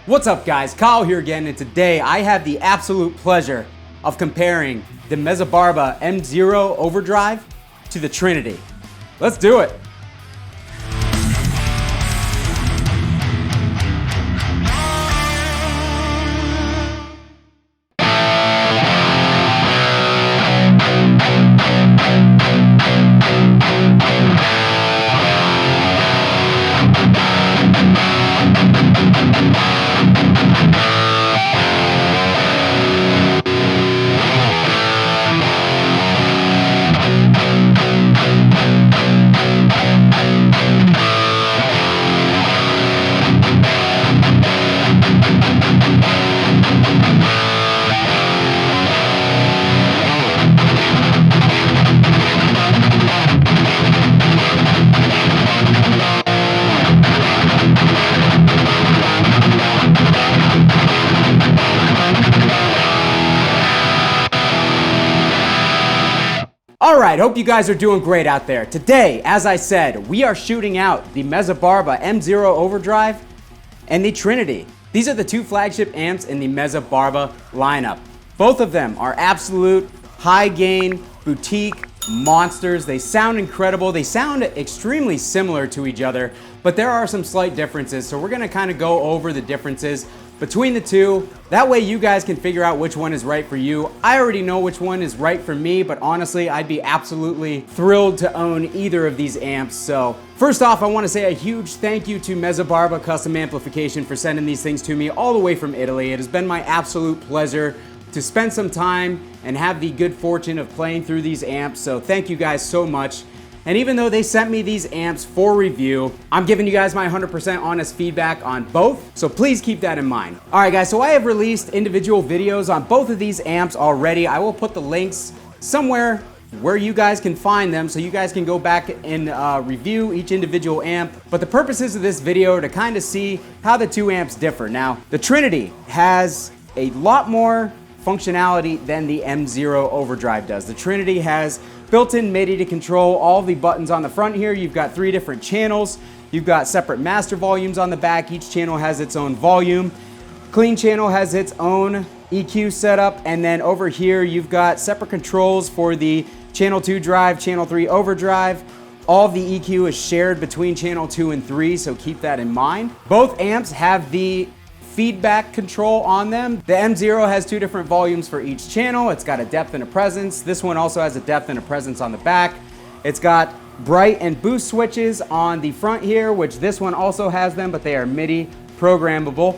What's up guys, Kyle here again, and today I have the absolute pleasure of comparing the Mezzabarba MZero Overdrive to the Trinity. Let's do it. Alright, hope you guys are doing great out there. Today, as I said, we are shooting out the Mezzabarba MZero Overdrive and the Trinity. These are the two flagship amps in the Mezzabarba lineup. Both of them are absolute high gain, boutique monsters. They sound incredible. They sound extremely similar to each other, but there are some slight differences. So we're gonna kind of go over the differences between the two. That way you guys can figure out which one is right for you. I already know which one is right for me, but honestly, I'd be absolutely thrilled to own either of these amps. So first off, I want to say a huge thank you to Mezzabarba Custom Amplification for sending these things to me all the way from Italy. It has been my absolute pleasure to spend some time and have the good fortune of playing through these amps. So thank you guys so much. And even though they sent me these amps for review, I'm giving you guys my 100% honest feedback on both, so please keep that in mind. All right guys, so I have released individual videos on both of these amps already. I will put the links somewhere where you guys can find them so you guys can go back and review each individual amp. But the purposes of this video are to kind of see how the two amps differ. Now, the Trinity has a lot more functionality than the MZero Overdrive does. The Trinity has built-in MIDI to control all the buttons on the front here. You've got 3 different channels. You've got separate master volumes on the back. Each channel has its own volume. Clean channel has its own EQ setup. And then over here, you've got separate controls for the channel 2 drive, channel 3 overdrive. All of the EQ is shared between channel 2 and 3, so keep that in mind. Both amps have the feedback control on them. The MZero has 2 different volumes for each channel. It's got a depth and a presence. This one also has a depth and a presence on the back. It's got bright and boost switches on the front here, which this one also has them, but they are MIDI programmable.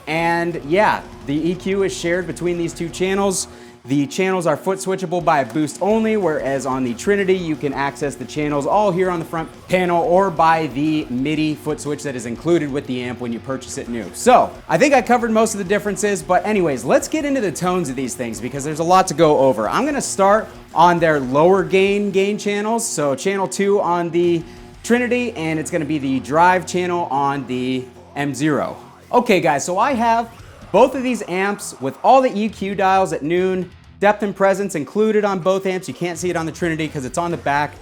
And yeah, the EQ is shared between these 2 channels. The channels are foot switchable by a boost only, whereas on the Trinity, you can access the channels all here on the front panel or by the MIDI foot switch that is included with the amp when you purchase it new. So I think I covered most of the differences, but anyways, let's get into the tones of these things because there's a lot to go over. I'm gonna start on their lower gain channels. So channel 2 on the Trinity, and it's gonna be the drive channel on the MZero. Okay guys, so I have both of these amps with all the EQ dials at noon, depth and presence included on both amps. You can't see it on the Trinity because it's on the back.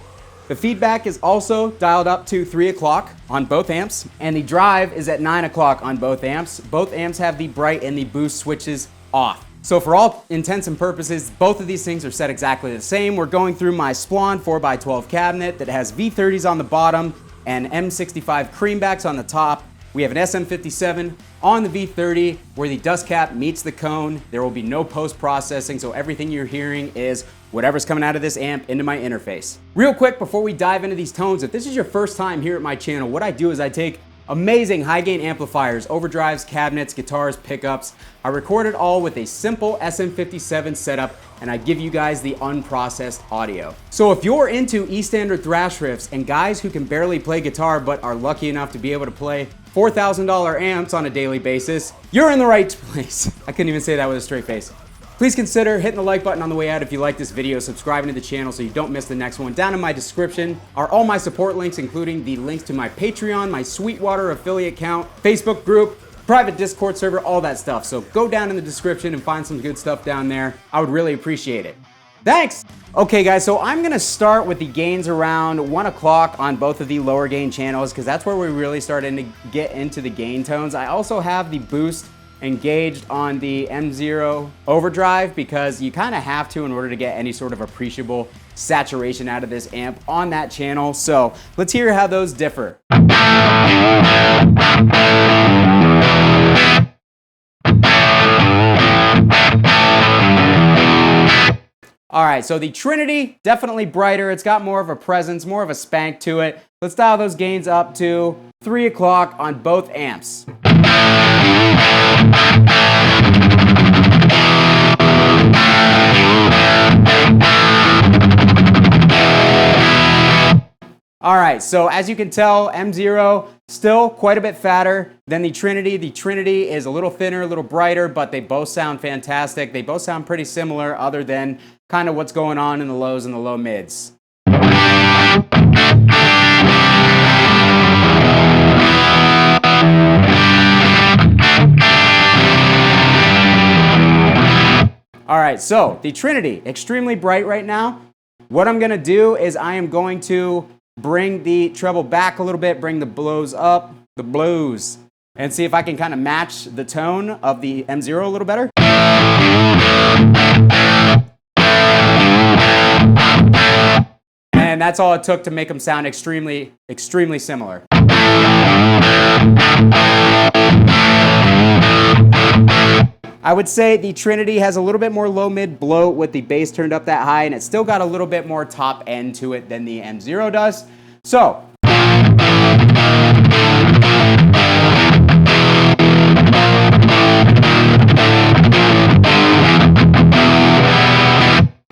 The feedback is also dialed up to 3 o'clock on both amps, and the drive is at 9 o'clock on both amps. Both amps have the bright and the boost switches off. So for all intents and purposes, both of these things are set exactly the same. We're going through my Splon 4x12 cabinet that has V30s on the bottom and M65 creambacks on the top. We have an SM57 on the V30 where the dust cap meets the cone. There will be no post-processing, so everything you're hearing is whatever's coming out of this amp into my interface. Real quick, before we dive into these tones, if this is your first time here at my channel, what I do is I take amazing high gain amplifiers, overdrives, cabinets, guitars, pickups. I record it all with a simple SM57 setup, and I give you guys the unprocessed audio. So if you're into E-standard thrash riffs and guys who can barely play guitar but are lucky enough to be able to play $4,000 amps on a daily basis, you're in the right place. I couldn't even say that with a straight face. Please consider hitting the like button on the way out if you like this video, subscribing to the channel so you don't miss the next one. Down in my description are all my support links, including the links to my Patreon, my Sweetwater affiliate account, Facebook group, private Discord server, all that stuff. So go down in the description and find some good stuff down there. I would really appreciate it. Thanks! Okay guys, so I'm gonna start with the gains around 1 o'clock on both of the lower gain channels because that's where we really started to get into the gain tones. I also have the boost engaged on the MZero Overdrive because you kind of have to in order to get any sort of appreciable saturation out of this amp on that channel. So let's hear how those differ. All right, so the Trinity, definitely brighter. It's got more of a presence, more of a spank to it. Let's dial those gains up to 3 o'clock on both amps. All right, so as you can tell, MZero still quite a bit fatter than the Trinity. The Trinity is a little thinner, a little brighter, but they both sound fantastic. They both sound pretty similar other than kind of what's going on in the lows and the low mids. All right, so the Trinity, extremely bright right now. What I'm gonna do is I am going to bring the treble back a little bit, bring the blows up, and see if I can kind of match the tone of the MZero a little better. And that's all it took to make them sound extremely, extremely similar. I would say the Trinity has a little bit more low-mid bloat with the bass turned up that high, and it's still got a little bit more top end to it than the MZero does. So,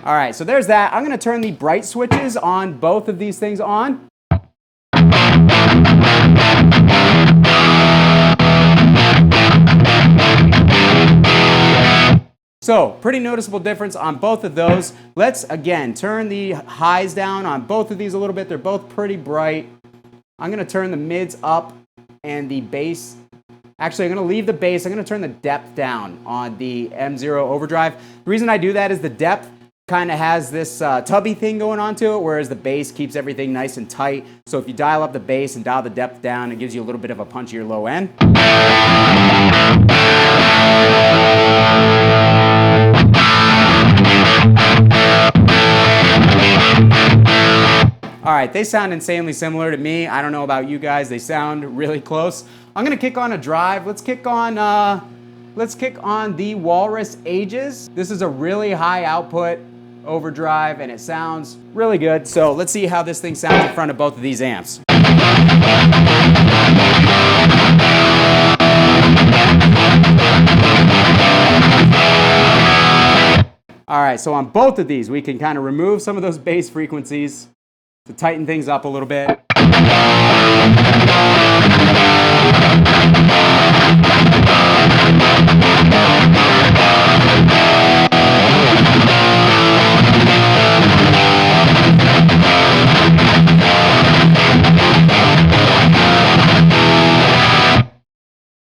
all right, so there's that. I'm gonna turn the bright switches on both of these things on. So, pretty noticeable difference on both of those. Let's, again, turn the highs down on both of these a little bit. They're both pretty bright. I'm going to turn the mids up and the bass. Actually, I'm going to leave the bass. I'm going to turn the depth down on the MZero Overdrive. The reason I do that is the depth kind of has this tubby thing going on to it, whereas the bass keeps everything nice and tight. So if you dial up the bass and dial the depth down, it gives you a little bit of a punchier low end. All right, they sound insanely similar to me. I don't know about you guys. They sound really close. I'm gonna kick on a drive. Let's kick on the Walrus Ages. This is a really high output overdrive and it sounds really good. So let's see how this thing sounds in front of both of these amps. All right, so on both of these, we can kind of remove some of those bass frequencies to tighten things up a little bit.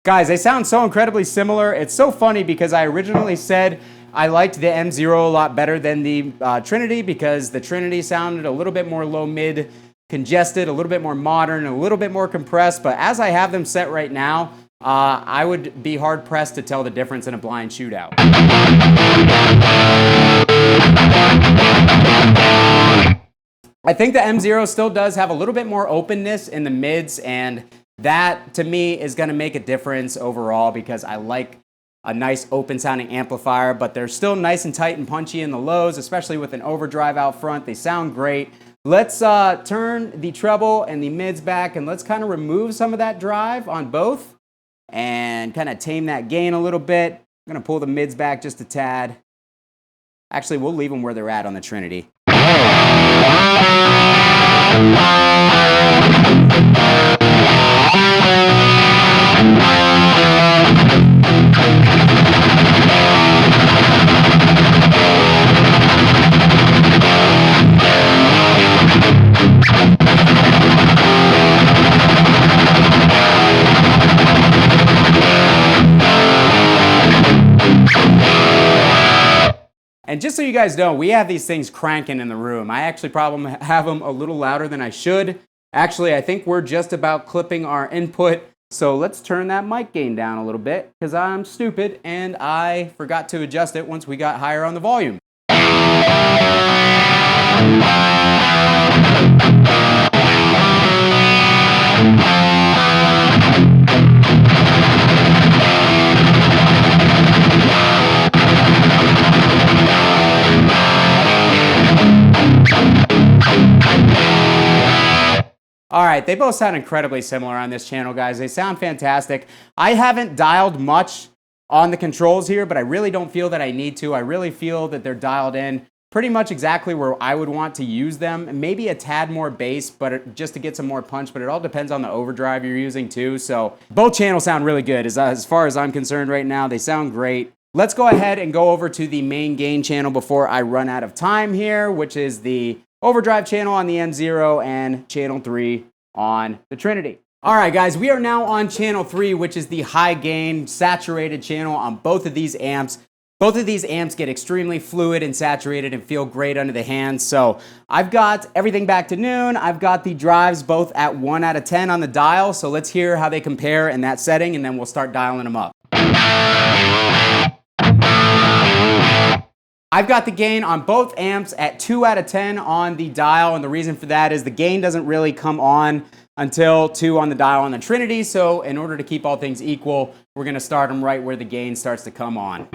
Guys, they sound so incredibly similar. It's so funny because I originally said I liked the MZero a lot better than the Trinity because the Trinity sounded a little bit more low-mid congested, a little bit more modern, a little bit more compressed. But as I have them set right now, I would be hard-pressed to tell the difference in a blind shootout. I think the MZero still does have a little bit more openness in the mids, and that, to me, is going to make a difference overall because I like a nice open-sounding amplifier, but they're still nice and tight and punchy in the lows, especially with an overdrive out front. They sound great. Let's turn the treble and the mids back, and let's kind of remove some of that drive on both and kind of tame that gain a little bit. I'm going to pull the mids back just a tad. Actually, we'll leave them where they're at on the Trinity. And just so you guys know, we have these things cranking in the room. I actually probably have them a little louder than I should. Actually, I think we're just about clipping our input. So let's turn that mic gain down a little bit because I'm stupid and I forgot to adjust it once we got higher on the volume. All right, they both sound incredibly similar on this channel, guys. They sound fantastic. I haven't dialed much on the controls here, but I really don't feel that I need to. I really feel that they're dialed in pretty much exactly where I would want to use them. Maybe a tad more bass, but just to get some more punch, but it all depends on the overdrive you're using too. So both channels sound really good as far as I'm concerned right now. They sound great. Let's go ahead and go over to the main gain channel before I run out of time here, which is the Overdrive channel on the MZero and channel 3 on the Trinity. All right, guys, we are now on channel 3, which is the high gain saturated channel on both of these amps. Both of these amps get extremely fluid and saturated and feel great under the hands. So I've got everything back to noon. I've got the drives both at 1 out of 10 on the dial. So let's hear how they compare in that setting, and then we'll start dialing them up. I've got the gain on both amps at 2 out of 10 on the dial, and the reason for that is the gain doesn't really come on until 2 on the dial on the Trinity, so in order to keep all things equal, we're going to start them right where the gain starts to come on.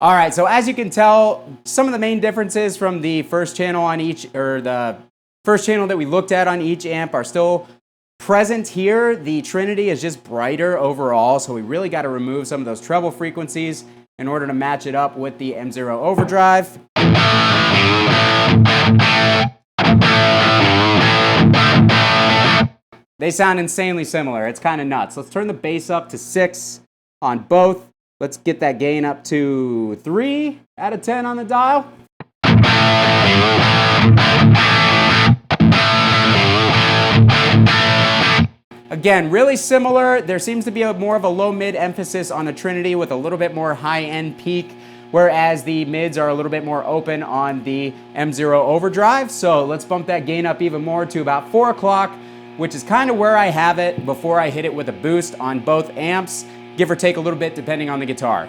All right, so as you can tell, some of the main differences from the first channel on each, or the first channel that we looked at on each amp are still present here. The Trinity is just brighter overall, so we really got to remove some of those treble frequencies in order to match it up with the MZero Overdrive. They sound insanely similar. It's kind of nuts. Let's turn the bass up to 6 on both. Let's get that gain up to 3 out of 10 on the dial. Again, really similar. There seems to be more of a low-mid emphasis on the Trinity with a little bit more high-end peak, whereas the mids are a little bit more open on the MZero Overdrive. So let's bump that gain up even more to about 4 o'clock, which is kind of where I have it before I hit it with a boost on both amps, give or take a little bit depending on the guitar.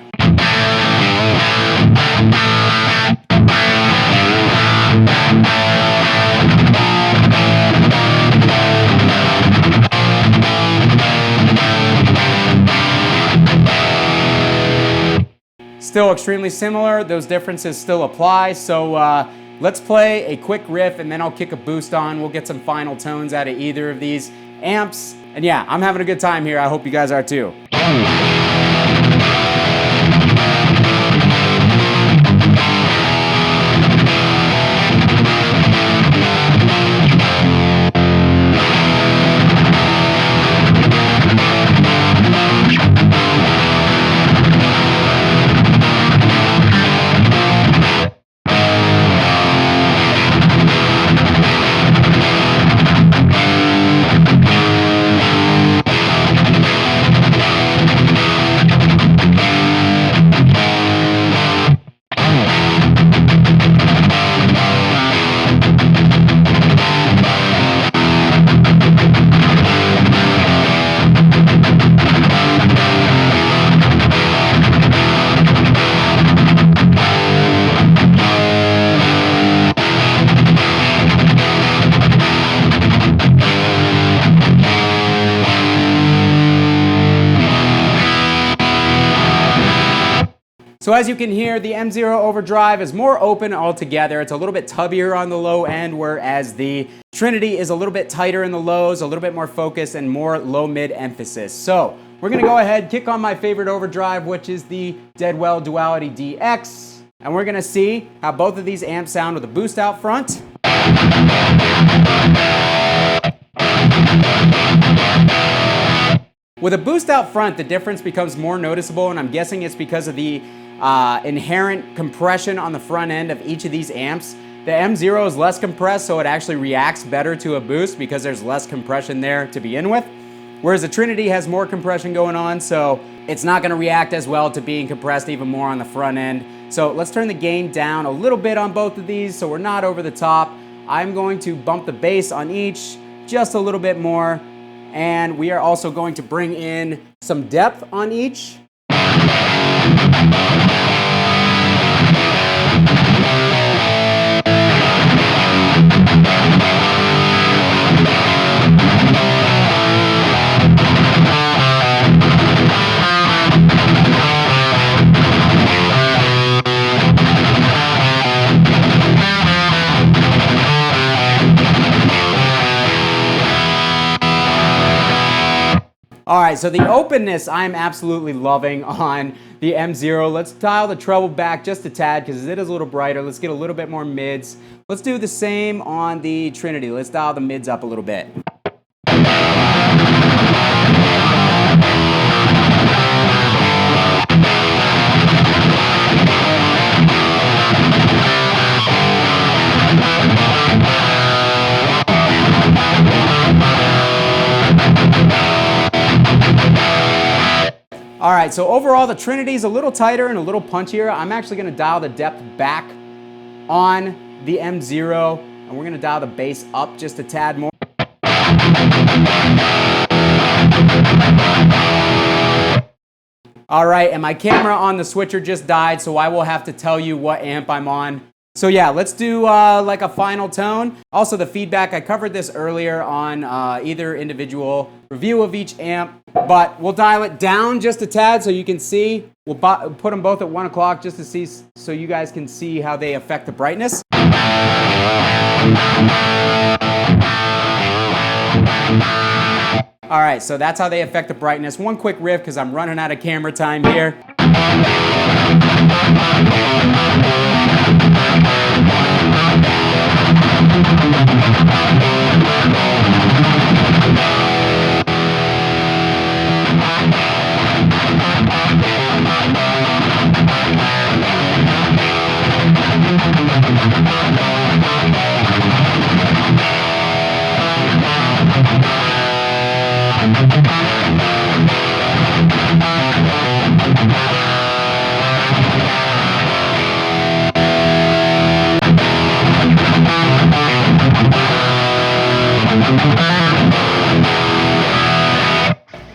Still extremely similar. Those differences still apply. So let's play a quick riff and then I'll kick a boost on. We'll get some final tones out of either of these amps. And yeah, I'm having a good time here. I hope you guys are too. So as you can hear, the MZero Overdrive is more open altogether. It's a little bit tubbier on the low end, whereas the Trinity is a little bit tighter in the lows, a little bit more focused and more low-mid emphasis. So we're gonna go ahead, kick on my favorite overdrive, which is the Deadwell Duality DX. And we're gonna see how both of these amps sound with a boost out front. With a boost out front, the difference becomes more noticeable, and I'm guessing it's because of the inherent compression on the front end of each of these amps. The MZero is less compressed, so it actually reacts better to a boost because there's less compression there to begin with. Whereas the Trinity has more compression going on, so it's not gonna react as well to being compressed even more on the front end. So let's turn the gain down a little bit on both of these so we're not over the top. I'm going to bump the bass on each just a little bit more, and we are also going to bring in some depth on each. All right, so the openness I'm absolutely loving on the MZero. Let's dial the treble back just a tad because it is a little brighter. Let's get a little bit more mids. Let's do the same on the Trinity. Let's dial the mids up a little bit. All right, so overall the Trinity is a little tighter and a little punchier. I'm actually gonna dial the depth back on the MZero, and we're gonna dial the bass up just a tad more. All right, and my camera on the switcher just died, so I will have to tell you what amp I'm on. So yeah, let's do like a final tone. Also the feedback, I covered this earlier on either individual review of each amp, but we'll dial it down just a tad so you can see. We'll put them both at 1 o'clock just to see, so you guys can see how they affect the brightness. All right, so that's how they affect the brightness. One quick riff because I'm running out of camera time here.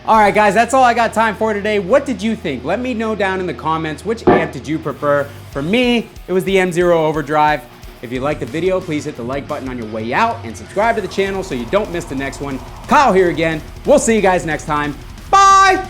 All right, guys, that's all I got time for today. What did you think? Let me know down in the comments, which amp did you prefer? For me, it was the MZero Overdrive. If you liked the video, please hit the like button on your way out and subscribe to the channel so you don't miss the next one. Kyle here again. We'll see you guys next time. Bye!